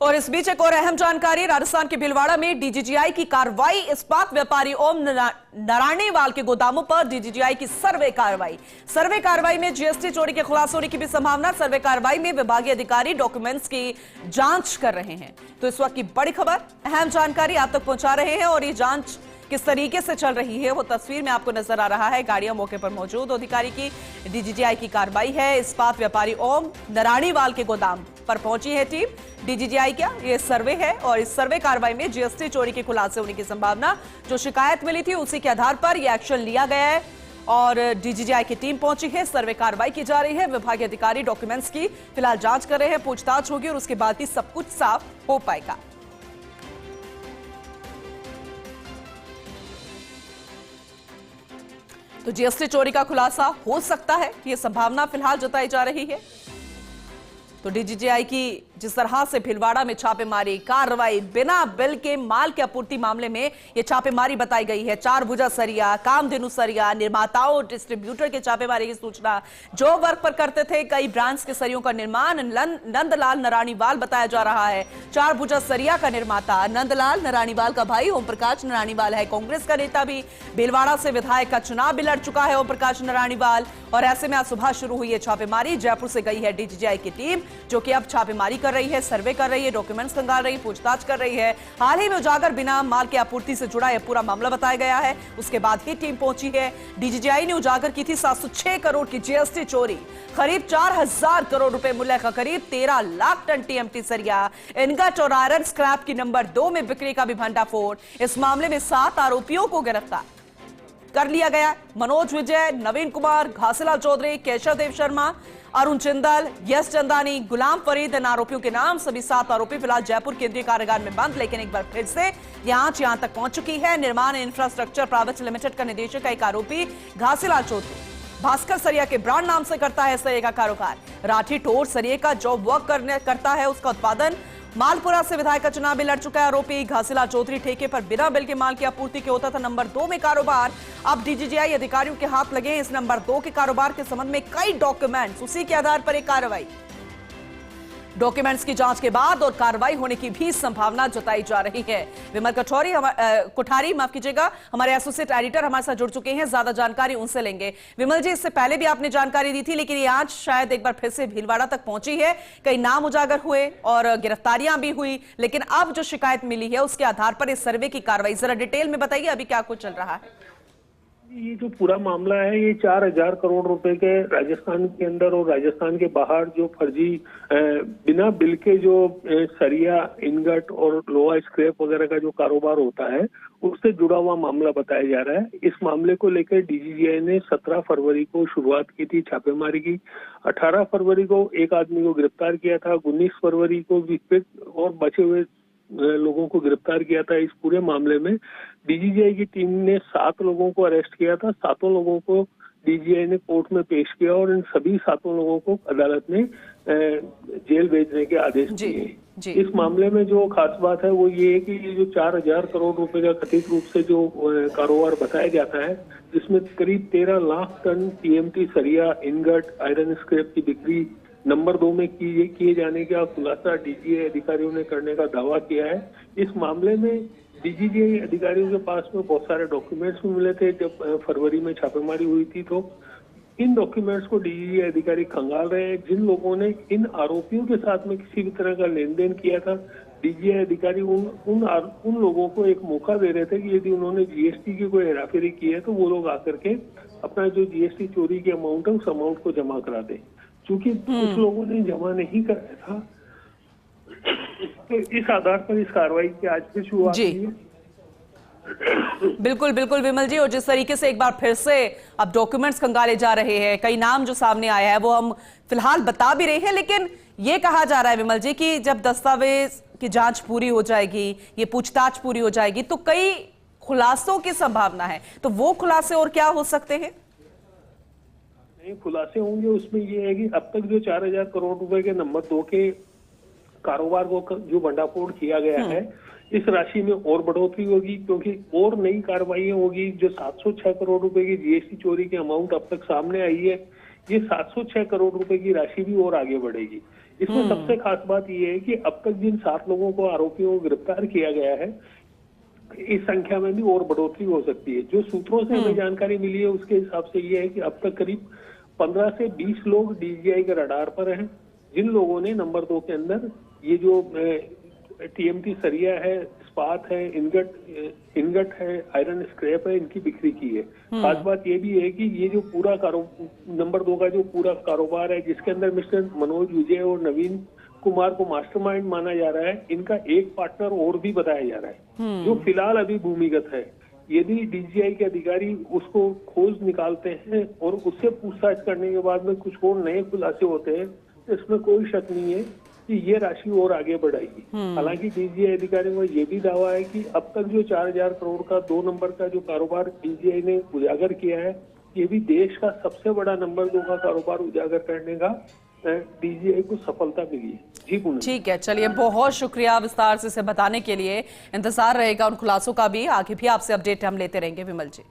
और इस बीच एक और अहम जानकारी, राजस्थान के भीलवाड़ा में डीजीजीआई की कार्रवाई। इस्पात व्यापारी ओम नराणीवाल के गोदामों पर डीजीजीआई की सर्वे कार्रवाई में जीएसटी चोरी के खुलासे होने की भी संभावना। सर्वे कार्रवाई में विभागीय अधिकारी डॉक्यूमेंट्स की जांच कर रहे हैं। तो इस वक्त की बड़ी खबर, अहम जानकारी आप तक पहुंचा रहे हैं और ये जांच किस तरीके से चल रही है वो तस्वीर में आपको नजर आ रहा है। गाड़ियां मौके पर मौजूद, अधिकारी की डीजीजीआई की कार्रवाई है। इस्पात व्यापारी ओम नराणीवाल के गोदाम पर पहुंची है टीम। डीजीजीआई का ये सर्वे है और इस सर्वे कार्रवाई में जीएसटी चोरी के खुलासे होने की संभावना। जो शिकायत मिली थी उसी के आधार पर यह एक्शन लिया गया है और डीजीजीआई की टीम पहुंची है। सर्वे कार्रवाई की जा रही है। विभागीय अधिकारी डॉक्यूमेंट्स की फिलहाल जांच कर रहे हैं, पूछताछ होगी और उसके बाद ही सब कुछ साफ हो पाएगा। तो जीएसटी चोरी का खुलासा हो सकता है, यह संभावना फिलहाल जताई जा रही है। तो डीजीजीआई की जिस तरह से भीलवाड़ा में छापेमारी कार्रवाई, बिना बिल के माल की आपूर्ति मामले में यह छापेमारी बताई गई है। 4 भुजा सरिया, कामधेनु सरिया, निर्माताओं डिस्ट्रीब्यूटर के छापेमारी की सूचना। जो वर्क पर करते थे कई ब्रांड्स के सरियों का निर्माण नंदलाल नराणीवाल बताया जा रहा है। 4 भुजा सरिया का निर्माता नंदलाल नराणीवाल का भाई ओम प्रकाश नराणीवाल है। कांग्रेस का नेता भी, भीलवाड़ा से विधायक का चुनाव भी लड़ चुका है ओम प्रकाश नराणीवाल। और ऐसे में आज सुबह शुरू हुई है छापेमारी। जयपुर से गई है डीजीजीआई की टीम जो कि अब छापेमारी कर रही है, सर्वे कर रही है, डॉक्यूमेंट्स खंगाल रही है, पूछताछ कर रही है। हाल ही में उजागर बिना माल की आपूर्ति से जुड़ा यह पूरा मामला बताया गया है। उसके बाद ही टीम पहुंची है। डीजीजीआई ने उजागर की थी 706 करोड़ की जीएसटी चोरी, करीब 4000 करोड़ रुपए मूल्य का करीब 13 लाख टन टीएमटी सरिया, इनगट और आयरन स्क्रैप की नंबर 2 में बिक्री का भी भंडाफोड़। इस मामले में 7 आरोपियों को गिरफ्तार कर लिया गया। मनोज विजय, नवीन कुमार, घासीलाल चौधरी, केशव देव शर्मा, अरुण जिंदल, यश चंदानी, गुलाम फरीद, इन आरोपियों के नाम। सभी 7 आरोपी फिलहाल जयपुर केंद्रीय कारागार में बंद, लेकिन एक बार फिर से यहां तक पहुंच चुकी है। निर्माण इंफ्रास्ट्रक्चर प्राइवेट लिमिटेड का निदेशक का एक आरोपी घासीलाल चौधरी भास्कर सरिया के ब्रांड नाम से करता है सरिया का कारोबार। राठी टोर सरिये का जॉब वर्क करता है, उसका उत्पादन। मालपुरा से विधायक का चुनाव भी लड़ चुका है आरोपी घासीलाल चौधरी। ठेके पर बिना बिल के माल की आपूर्ति के होता था नंबर 2 में कारोबार। अब डीजीजीआई अधिकारियों के हाथ लगे इस नंबर 2 के कारोबार के संबंध में कई डॉक्यूमेंट्स, उसी के आधार पर एक कार्रवाई। डॉक्यूमेंट्स की जांच के बाद और कार्रवाई होने की भी संभावना जताई जा रही है। विमल कोठारी माफ कीजिएगा, हमारे एसोसिएट एडिटर हमारे साथ जुड़ चुके हैं, ज्यादा जानकारी उनसे लेंगे। विमल जी, इससे पहले भी आपने जानकारी दी थी, लेकिन ये आज शायद एक बार फिर से भीलवाड़ा तक पहुंची है। कई नाम उजागर हुए और गिरफ्तारियां भी हुई, लेकिन अब जो शिकायत मिली है उसके आधार पर इस सर्वे की कार्रवाई, जरा डिटेल में बताइए अभी क्या कुछ चल रहा है। ये जो पूरा मामला है ये 4000 करोड़ रुपए के राजस्थान के अंदर और राजस्थान के बाहर जो फर्जी बिना बिल के जो सरिया, इनगट और लोहा स्क्रैप वगैरह का जो कारोबार होता है उससे जुड़ा हुआ मामला बताया जा रहा है। इस मामले को लेकर डीजीजीआई ने 17 फरवरी को शुरुआत की थी छापेमारी की। 18 फरवरी को एक आदमी को गिरफ्तार किया था। 19 फरवरी को और बचे हुए लोगों को गिरफ्तार किया था। इस पूरे मामले में डीजीजीआई की टीम ने 7 लोगों को अरेस्ट किया था। 7 लोगों को डीजीजीआई ने कोर्ट में पेश किया और इन सभी 7 लोगों को अदालत ने जेल भेजने के आदेश दिए। इस मामले में जो खास बात है वो ये है कि ये जो 4000 करोड़ रुपए का कथित रूप से जो कारोबार बताया जाता है, जिसमें करीब 13 लाख टन टीएमटी सरिया, इनगट, आयरन स्क्रैप की बिक्री नंबर 2 में किए जाने का खुलासा डीजीजीआई अधिकारियों ने करने का दावा किया है। इस मामले में डीजीजीआई अधिकारियों के पास में बहुत सारे डॉक्यूमेंट्स भी मिले थे जब फरवरी में छापेमारी हुई थी। तो इन डॉक्यूमेंट्स को डीजीजीआई अधिकारी खंगाल रहे हैं। जिन लोगों ने इन आरोपियों के साथ में किसी भी तरह का लेन देन किया था, डीजीजीआई अधिकारी उन लोगों को एक मौका दे रहे थे कि यदि उन्होंने जीएसटी की कोई हेराफेरी की है तो वो लोग आकर के अपना जो जीएसटी चोरी की अमाउंट है उस अमाउंट को जमा करा दें। चूंकि कुछ लोगों ने जमा नहीं कराया था, तो इस आधार पर इस कार्रवाई की आज से शुरुआत हुई है। बिल्कुल बिल्कुल विमल जी, और जिस तरीके से एक बार फिर से अब डॉक्यूमेंट्स खंगाले जा रहे हैं, कई नाम जो सामने आया है वो हम फिलहाल बता भी रहे हैं, लेकिन ये कहा जा रहा है विमल जी कि जब दस्तावेज की जांच पूरी हो जाएगी, ये पूछताछ पूरी हो जाएगी, तो कई खुलासों की संभावना है। तो वो खुलासे और क्या हो सकते हैं? खुलासे होंगे उसमें ये है कि अब तक जो 4000 करोड़ रुपए के नंबर 2 के कारोबार को जो भंडाफोड़ किया गया है, इस राशि में और बढ़ोतरी होगी क्योंकि और नई कार्रवाइयां होगी। जो 706 करोड़ रुपए की जीएसटी चोरी की अमाउंट अब तक सामने आई है, ये 706 करोड़ रुपए की राशि भी और आगे बढ़ेगी। इसमें सबसे खास बात यह है कि अब तक जिन 7 लोगों को आरोपियों को गिरफ्तार किया गया है, इस संख्या में भी और बढ़ोतरी हो सकती है। जो सूत्रों से हमें जानकारी मिली है उसके हिसाब से ये है कि अब तक करीब 15 से 20 लोग डीजीआई के रडार पर हैं, जिन लोगों ने नंबर 2 के अंदर ये जो टीएमटी सरिया है, इस्पात है, इनगट है, आयरन स्क्रैप है, इनकी बिक्री की है। खास बात ये भी है कि ये जो पूरा नंबर 2 का जो पूरा कारोबार है, जिसके अंदर मिस्टर मनोज विजय और नवीन कुमार को मास्टरमाइंड माना जा रहा है, इनका एक पार्टनर और भी बताया जा रहा है, जो फिलहाल अभी भूमिगत है। यदि डीजीआई के अधिकारी उसको खोज निकालते हैं और उससे पूछताछ करने के बाद में कुछ और नए खुलासे होते हैं, तो इसमें कोई शक नहीं है कि ये राशि और आगे बढ़ाएगी। हालांकि डीजीआई अधिकारियों का ये भी दावा है कि अब तक जो 4000 करोड़ का 2 नंबर का जो कारोबार डीजीआई ने उजागर किया है, ये भी देश का सबसे बड़ा नंबर 2 का कारोबार उजागर करने का डीजीआई को सफलता मिली है। जी पूनम। ठीक है, चलिए बहुत शुक्रिया विस्तार से इसे बताने के लिए। इंतजार रहेगा उन खुलासों का भी, आगे भी आपसे अपडेट हम लेते रहेंगे विमल जी।